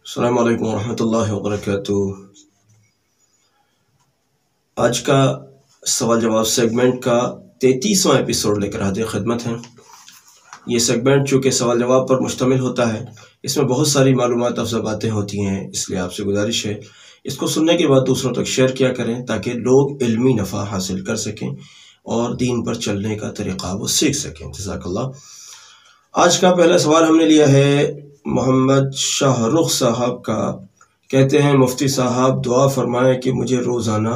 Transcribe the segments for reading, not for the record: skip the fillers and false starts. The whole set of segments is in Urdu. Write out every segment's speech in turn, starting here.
السلام علیکم ورحمۃ اللہ وبرکاتہ۔ آج کا سوال جواب سیگمنٹ کا 33واں ایپیسوڈ لے کر حاضر خدمت ہیں۔ یہ سیگمنٹ چونکہ سوال جواب پر مشتمل ہوتا ہے، اس میں بہت ساری معلومات افزا باتیں ہوتی ہیں، اس لیے آپ سے گزارش ہے اس کو سننے کے بعد دوسروں تک شیئر کیا کریں تاکہ لوگ علمی نفع حاصل کر سکیں اور دین پر چلنے کا طریقہ وہ سیکھ سکیں۔ جزاک اللہ۔ آج کا پہلا سوال ہم نے لیا ہے محمد شاہ رخ صاحب کا۔ کہتے ہیں مفتی صاحب دعا فرمائیں کہ مجھے روزانہ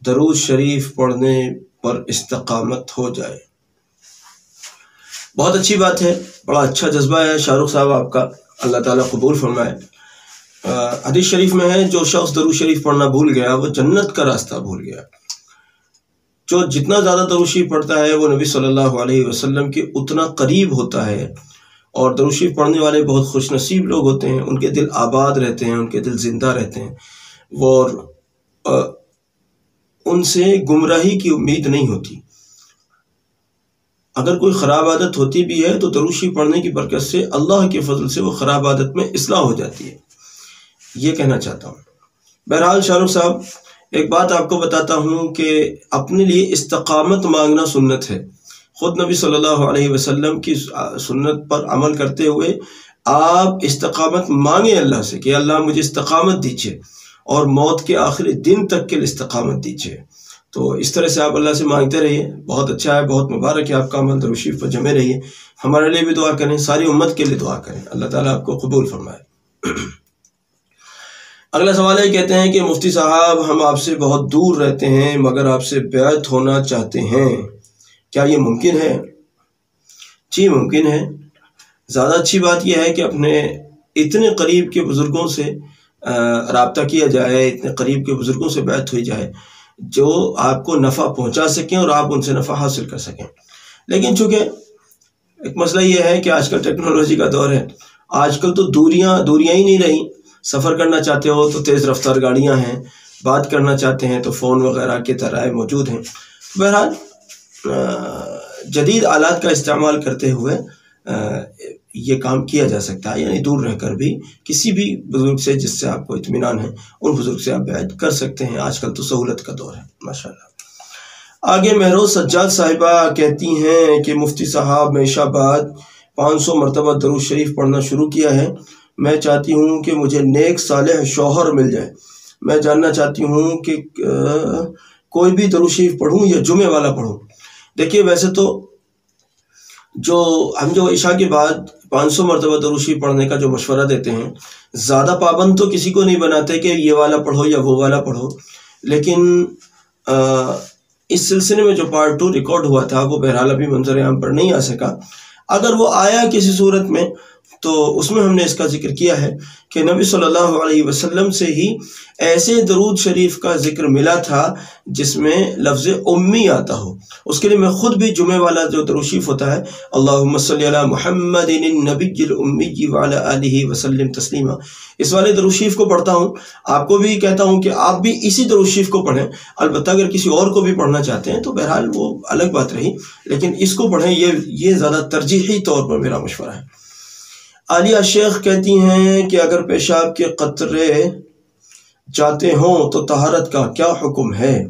درود شریف پڑھنے پر استقامت ہو جائے۔ بہت اچھی بات ہے، بڑا اچھا جذبہ ہے شاہ رخ صاحب آپ کا، اللہ تعالیٰ قبول فرمائے۔ حدیث شریف میں ہے جو شخص درود شریف پڑھنا بھول گیا وہ جنت کا راستہ بھول گیا۔ جو جتنا زیادہ درود شریف پڑھتا ہے وہ نبی صلی اللہ علیہ وسلم کے اتنا قریب ہوتا ہے، اور درود شریف پڑھنے والے بہت خوش نصیب لوگ ہوتے ہیں، ان کے دل آباد رہتے ہیں، ان کے دل زندہ رہتے ہیں، اور ان سے گمراہی کی امید نہیں ہوتی۔ اگر کوئی خراب عادت ہوتی بھی ہے تو درود شریف پڑھنے کی برکت سے اللہ کے فضل سے وہ خراب عادت میں اصلاح ہو جاتی ہے، یہ کہنا چاہتا ہوں۔ بہرحال شاہ رخ صاحب ایک بات آپ کو بتاتا ہوں کہ اپنے لیے استقامت مانگنا سنت ہے۔ خود نبی صلی اللہ علیہ وسلم کی سنت پر عمل کرتے ہوئے آپ استقامت مانگیں اللہ سے کہ اللہ مجھے استقامت دیجیے اور موت کے آخری دن تک کے لیے استقامت دیجیے۔ تو اس طرح سے آپ اللہ سے مانگتے رہیے، بہت اچھا ہے، بہت مبارک ہے آپ کا عمل، درود شریف پر جمے رہیے۔ ہمارے لیے بھی دعا کریں، ساری امت کے لیے دعا کریں، اللہ تعالیٰ آپ کو قبول فرمائے۔ اگلا سوال ہے، کہتے ہیں کہ مفتی صاحب ہم آپ سے بہت دور رہتے ہیں مگر آپ سے بیعت ہونا چاہتے ہیں، کیا یہ ممکن ہے؟ جی ممکن ہے۔ زیادہ اچھی بات یہ ہے کہ اپنے اتنے قریب کے بزرگوں سے رابطہ کیا جائے، اتنے قریب کے بزرگوں سے بیعت ہوئی جائے جو آپ کو نفع پہنچا سکیں اور آپ ان سے نفع حاصل کر سکیں۔ لیکن چونکہ ایک مسئلہ یہ ہے کہ آج کل ٹیکنالوجی کا دور ہے، آج کل تو دوریاں ہی نہیں رہیں۔ سفر کرنا چاہتے ہو تو تیز رفتار گاڑیاں ہیں، بات کرنا چاہتے ہیں تو فون وغیرہ کے ذرائع موجود ہیں۔ بہرحال جدید آلات کا استعمال کرتے ہوئے یہ کام کیا جا سکتا ہے، یعنی دور رہ کر بھی کسی بھی بزرگ سے جس سے آپ کو اطمینان ہے ان بزرگ سے آپ بیعت کر سکتے ہیں۔ آج کل تو سہولت کا دور ہے ماشاءاللہ۔ آگے مہروز سجاد صاحبہ کہتی ہیں کہ مفتی صاحب میں عشاء بعد 500 مرتبہ درود شریف پڑھنا شروع کیا ہے، میں چاہتی ہوں کہ مجھے نیک صالح شوہر مل جائے۔ میں جاننا چاہتی ہوں کہ کوئی بھی درود شریف پڑھوں یا جمعے والا پڑھوں؟ دیکھیے ویسے تو ہم عشاء کے بعد 500 مرتبہ درود شریف پڑھنے کا جو مشورہ دیتے ہیں، زیادہ پابند تو کسی کو نہیں بناتے کہ یہ والا پڑھو یا وہ والا پڑھو، لیکن اس سلسلے میں جو پارٹ 2 ریکارڈ ہوا تھا وہ بہرحال ابھی منظر عام پر نہیں آ سکا۔ اگر وہ آیا کسی صورت میں تو اس میں ہم نے اس کا ذکر کیا ہے کہ نبی صلی اللہ علیہ وسلم سے ہی ایسے درود شریف کا ذکر ملا تھا جس میں لفظ امی آتا ہو۔ اس کے لیے میں خود بھی جمعے والا جو درود شریف ہوتا ہے، اللہم صلی علی محمد النبی الامی وعلی آلہ وسلم تسلیما، اس والے درود شریف کو پڑھتا ہوں۔ آپ کو بھی کہتا ہوں کہ آپ بھی اسی درود شریف کو پڑھیں، البتہ اگر کسی اور کو بھی پڑھنا چاہتے ہیں تو بہرحال وہ الگ بات رہی، لیکن اس کو پڑھیں، یہ زیادہ ترجیحی طور پر میرا مشورہ ہے۔ عالیہ شیخ کہتی ہیں کہ اگر پیشاب کے قطرے جاتے ہوں تو طہارت کا کیا حکم ہے؟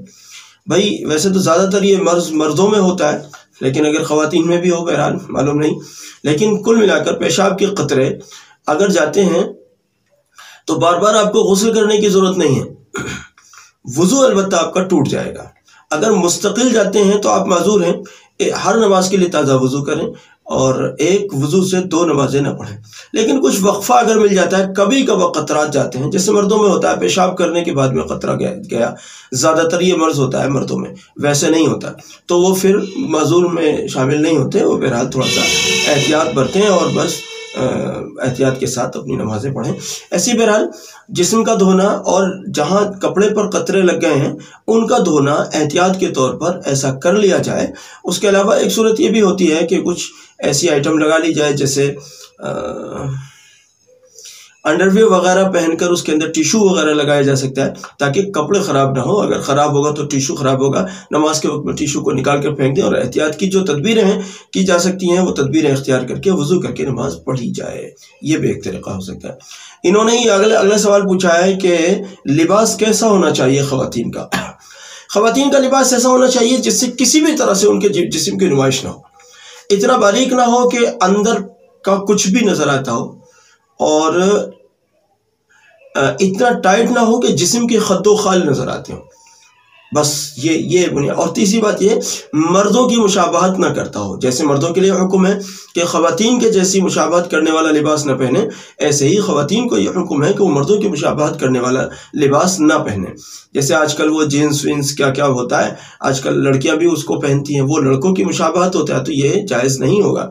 بھائی ویسے تو زیادہ تر یہ مردوں میں ہوتا ہے، لیکن اگر خواتین میں بھی ہو بہرحال معلوم نہیں، لیکن کل ملا کر پیشاب کے قطرے اگر جاتے ہیں تو بار بار آپ کو غسل کرنے کی ضرورت نہیں ہے، وضو البتہ آپ کا ٹوٹ جائے گا۔ اگر مستقل جاتے ہیں تو آپ معذور ہیں، ہر نماز کے لیے تازہ وضو کریں اور ایک وضو سے 2 نمازیں نہ پڑھیں۔ لیکن کچھ وقفہ اگر مل جاتا ہے، کبھی کبھی قطرات جاتے ہیں، جیسے مردوں میں ہوتا ہے پیشاب کرنے کے بعد میں قطرہ گیا، زیادہ تر یہ مرض ہوتا ہے مردوں میں، ویسے نہیں ہوتا، تو وہ پھر معذور میں شامل نہیں ہوتے، وہ بہرحال تھوڑا سا احتیاط برتیں اور بس احتیاط کے ساتھ اپنی نمازیں پڑھیں۔ ایسی بہرحال جسم کا دھونا اور جہاں کپڑے پر قطرے لگ گئے ہیں ان کا دھونا احتیاط کے طور پر ایسا کر لیا جائے۔ اس کے علاوہ ایک صورت یہ بھی ہوتی ہے کہ کچھ ایسی آئٹم لگا لی جائے جیسے انڈرویئر وغیرہ پہن کر اس کے اندر ٹیشو وغیرہ لگایا جا سکتا ہے تاکہ کپڑے خراب نہ ہو. اگر خراب ہوگا تو ٹیشو خراب ہوگا. نماز کے وقت میں ٹیشو کو نکال کر پھینک دیں. اور احتیاط کی جو تدبیریں ہیں کی جا سکتی ہیں وہ تدبیریں اختیار کر کے وضو کر کے نماز پڑھی جائے. یہ بھی ایک طریقہ ہو سکتا ہے. انہوں نے اگلا سوال پوچھا ہے کہ لباس کیسا ہونا چاہیے خواتین کا. خواتین کا لباس ایسا ہونا چاہیے جس سے کسی بھی طرح سے ان کے جسم کی نمائش نہ ہو. اتنا باریک نہ ہو کہ اندر کا کچھ بھی نظر آتا ہو، اور اتنا ٹائٹ نہ ہو کہ جسم کے خد و خال نظر آتے ہوں. بس یہ بنیاد. اور تیسری بات یہ، مردوں کی مشابہت نہ کرتا ہو. جیسے مردوں کے لیے حکم ہے کہ خواتین کے جیسی مشابہت کرنے والا لباس نہ پہنے، ایسے ہی خواتین کو یہ حکم ہے کہ وہ مردوں کی مشابہت کرنے والا لباس نہ پہنے. جیسے آج کل وہ جینس وینس کیا ہوتا ہے، آج کل لڑکیاں بھی اس کو پہنتی ہیں، وہ لڑکوں کی مشابہت ہوتا ہے، تو یہ جائز نہیں ہوگا.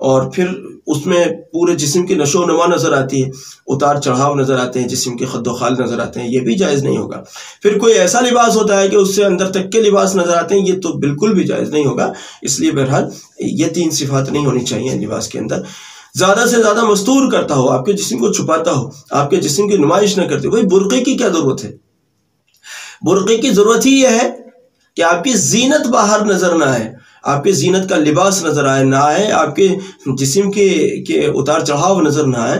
اور پھر اس میں پورے جسم کی نشو و نما نظر آتی ہے، اتار چڑھاؤ نظر آتے ہیں، جسم کے خد و خال نظر آتے ہیں، یہ بھی جائز نہیں ہوگا. پھر کوئی ایسا لباس ہوتا ہے کہ اس سے اندر تک کے لباس نظر آتے ہیں، یہ تو بالکل بھی جائز نہیں ہوگا. اس لیے بہرحال یہ 3 صفات نہیں ہونی چاہیے لباس کے اندر. زیادہ سے زیادہ مستور کرتا ہو، آپ کے جسم کو چھپاتا ہو، آپ کے جسم کی نمائش نہ کرتے. بھائی برقعے کی کیا ضرورت ہے؟ برقعے کی ضرورت ہی یہ ہے کہ آپ کی زینت باہر نظر نہ آئے، آپ کے زینت کا لباس نظر نہ آئے، آپ کے جسم کے اتار چڑھاؤ نظر نہ آئے.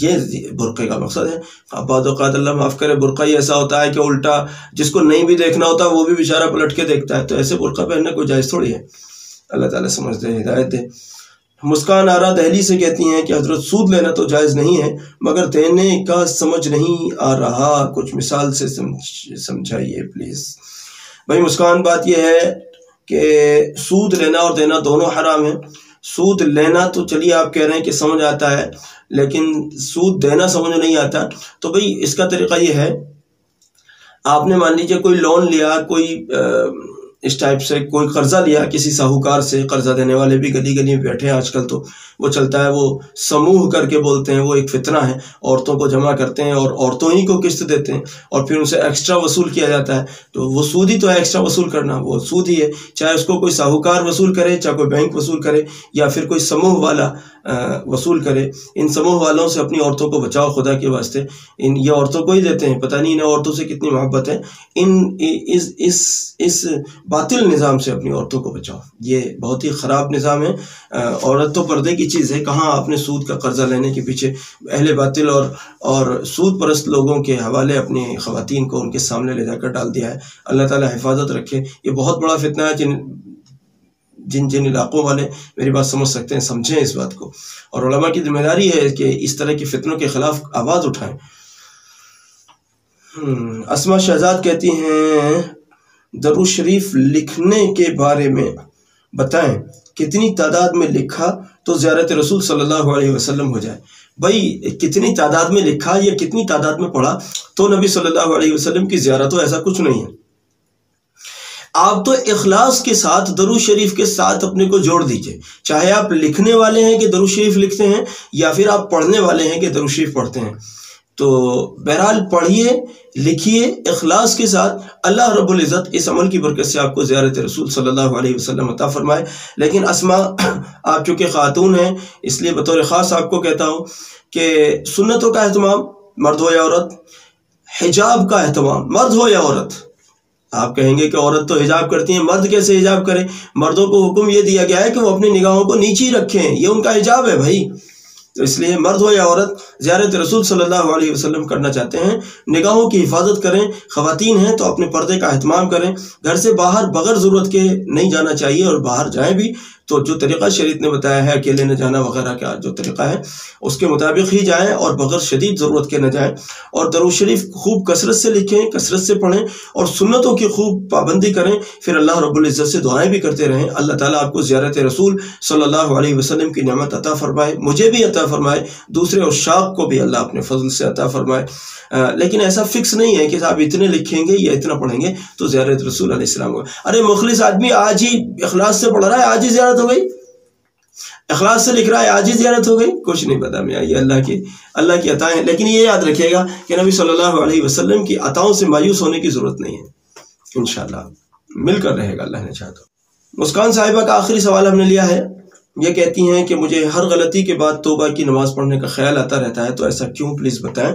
یہ برقعے کا مقصد ہے. اب بعض اوقات اللہ معاف کرے برقع ہی ایسا ہوتا ہے کہ الٹا جس کو نہیں بھی دیکھنا ہوتا وہ بھی بیچارہ پلٹ کے دیکھتا ہے. تو ایسے برقع پہننا کوئی جائز تھوڑی ہے. اللہ تعالیٰ سمجھ دے، ہدایت دے. مسکان آرا دہلی سے کہتی ہیں کہ حضرت سود لینا تو جائز نہیں ہے مگر دینے کا سمجھ نہیں آ رہا، کچھ مثال سے سمجھائیے پلیز. بھائی مسکان، بات یہ ہے کہ سود لینا اور دینا دونوں حرام ہیں. سود لینا تو چلیے آپ کہہ رہے ہیں کہ سمجھ آتا ہے، لیکن سود دینا سمجھ نہیں آتا. تو بھئی اس کا طریقہ یہ ہے، آپ نے مان لیجئے کوئی لون لیا، کوئی اس ٹائپ سے کوئی قرضہ لیا کسی ساہوکار سے. قرضہ دینے والے بھی گلی گلی میں بیٹھے ہیں آج کل، تو وہ چلتا ہے، وہ سموہ کر کے بولتے ہیں، وہ ایک فتنہ ہے. عورتوں کو جمع کرتے ہیں اور عورتوں ہی کو قسط دیتے ہیں اور پھر ان سے ایکسٹرا وصول کیا جاتا ہے. تو وہ سود ہی تو ہے، ایکسٹرا وصول کرنا وہ سود ہی ہے. چاہے اس کو کوئی ساہوکار وصول کرے، چاہے کوئی بینک وصول کرے، یا پھر کوئی سموہ والا وصول کرے. ان سموہ والوں سے اپنی عورتوں کو بچاؤ خدا کے واسطے. یہ عورتوں کو ہی دیتے ہیں، پتہ نہیں انہیں عورتوں سے کتنی محبت ہے. اس باطل نظام سے اپنی عورتوں کو بچاؤ. یہ بہت ہی خراب نظام ہے. عورت تو پردے کی چیز ہے. کہاں آپ نے سود کا قرضہ لینے کے پیچھے اہل باطل اور سود پرست لوگوں کے حوالے اپنی خواتین کو ان کے سامنے لے جا کر ڈال دیا ہے. اللہ تعالیٰ حفاظت رکھے. یہ بہت بڑا فتنہ ہے. جن علاقوں والے میری بات سمجھ سکتے ہیں سمجھیں اس بات کو. اور علماء کی ذمہ داری ہے کہ اس طرح کی فتنوں کے خلاف آواز اٹھائیں. اسما شہزاد کہتی ہیں درود شریف لکھنے کے بارے میں بتائیں، کتنی تعداد میں لکھا تو زیارت رسول صلی اللہ علیہ وسلم ہو جائے. بھائی کتنی تعداد میں لکھا یا کتنی تعداد میں پڑھا تو نبی صلی اللہ علیہ وسلم کی زیارت ہو، ایسا کچھ نہیں ہے. آپ تو اخلاص کے ساتھ درود شریف کے ساتھ اپنے کو جوڑ دیجئے. چاہے آپ لکھنے والے ہیں کہ درود شریف لکھتے ہیں، یا پھر آپ پڑھنے والے ہیں کہ درود شریف پڑھتے ہیں. تو بہرحال پڑھیے، لکھیے اخلاص کے ساتھ. اللہ رب العزت اس عمل کی برکت سے آپ کو زیارت رسول صلی اللہ علیہ وسلم عطا فرمائے. لیکن اسما، آپ چونکہ خاتون ہیں اس لیے بطور خاص آپ کو کہتا ہوں کہ سنتوں کا اہتمام، مرد ہو یا عورت، حجاب کا اہتمام، مرد ہو یا عورت. آپ کہیں گے کہ عورت تو حجاب کرتی ہیں، مرد کیسے حجاب کریں؟ مردوں کو حکم یہ دیا گیا ہے کہ وہ اپنی نگاہوں کو نیچی رکھیں، یہ ان کا حجاب ہے بھائی. تو اس لیے مرد ہو یا عورت زیارت رسول صلی اللہ علیہ وسلم کرنا چاہتے ہیں، نگاہوں کی حفاظت کریں. خواتین ہیں تو اپنے پردے کا اہتمام کریں. گھر سے باہر بغیر ضرورت کے نہیں جانا چاہیے، اور باہر جائیں بھی تو جو طریقہ شریعت نے بتایا ہے اکیلے نہ جانا وغیرہ کا جو طریقہ ہے اس کے مطابق ہی جائیں، اور بغیر شدید ضرورت کے نہ جائیں. اور درود شریف خوب کثرت سے لکھیں، کثرت سے پڑھیں، اور سنتوں کی خوب پابندی کریں. پھر اللہ رب العزت سے دعائیں بھی کرتے رہیں. اللہ تعالیٰ آپ کو زیارت رسول صلی اللہ علیہ وسلم کی نعمت عطا فرمائے، مجھے بھی عطا فرمائے، دوسرے عشاق کو بھی اللہ اپنے فضل سے عطا فرمائے. لیکن ایسا فکس نہیں ہے کہ آپ اتنے لکھیں گے یا اتنا پڑھیں گے تو زیارت رسول علیہ السلام ہوگا. ارے مخلص آدمی آج ہی اخلاص سے پڑھ رہا ہے، آج ہی زیارت ہو گئی. اخلاص سے لکھ رہا ہے، آج ہی زیارت ہو گئی. کچھ نہیں پتا میاں، یہ اللہ کی عطائیں. لیکن یہ یاد رکھیے گا کہ نبی صلی اللہ علیہ وسلم کی عطاؤں سے مایوس ہونے کی ضرورت نہیں ہے. انشاءاللہ مل کر رہے گا اللہ نے چاہا تو. مسکان صاحبہ کا آخری سوال ہم نے لیا ہے یہ کہتی ہیں کہ مجھے ہر غلطی کے بعد توبہ کی نماز پڑھنے کا خیال آتا رہتا ہے، تو ایسا کیوں، پلیز بتائیں۔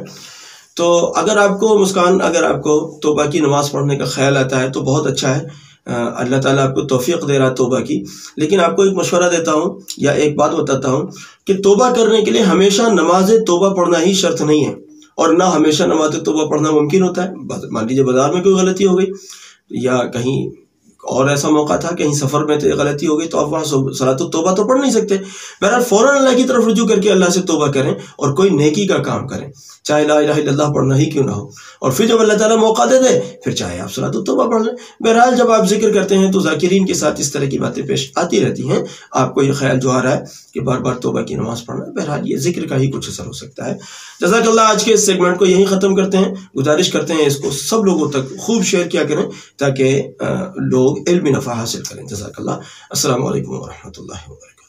تو اگر آپ کو مسکان، اگر آپ کو توبہ کی نماز پڑھنے کا خیال آتا ہے تو بہت اچھا ہے، اللہ تعالیٰ آپ کو توفیق دے رہا توبہ کی۔ لیکن آپ کو ایک مشورہ دیتا ہوں یا ایک بات بتاتا ہوں کہ توبہ کرنے کے لیے ہمیشہ نماز توبہ پڑھنا ہی شرط نہیں ہے، اور نہ ہمیشہ نماز توبہ پڑھنا ممکن ہوتا ہے۔ مان لیجیے بازار میں کوئی غلطی ہو گئی یا کہیں اور ایسا موقع تھا، کہیں سفر میں غلطی ہو گئی، تو آپ وہاں صلاۃ التوبہ تو پڑھ نہیں سکتے۔ بہرحال فوراً اللہ کی طرف رجوع کر کے اللہ سے توبہ کریں اور کوئی نیکی کا کام کریں، چاہے لا الہ الا اللہ پڑھنا ہی کیوں نہ ہو، اور پھر جب اللہ تعالیٰ موقع دے دے پھر چاہے آپ صلاۃ التوبہ پڑھ لیں۔ بہرحال جب آپ ذکر کرتے ہیں تو ذاکرین کے ساتھ اس طرح کی باتیں پیش آتی رہتی ہیں، آپ کو یہ خیال جو آ رہا ہے کہ بار بار توبہ کی نماز پڑھنا، بہرحال یہ ذکر کا ہی کچھ اثر ہو سکتا ہے۔ جزاک اللہ، آج کے اس سیگمنٹ کو یہیں ختم کرتے ہیں۔ گزارش کرتے ہیں اس کو سب لوگوں تک خوب شیئر کیا کریں تاکہ لوگ علم نفع حاصل کریں۔ جزاک اللہ، السلام علیکم ورحمۃ اللہ وبرکاتہ۔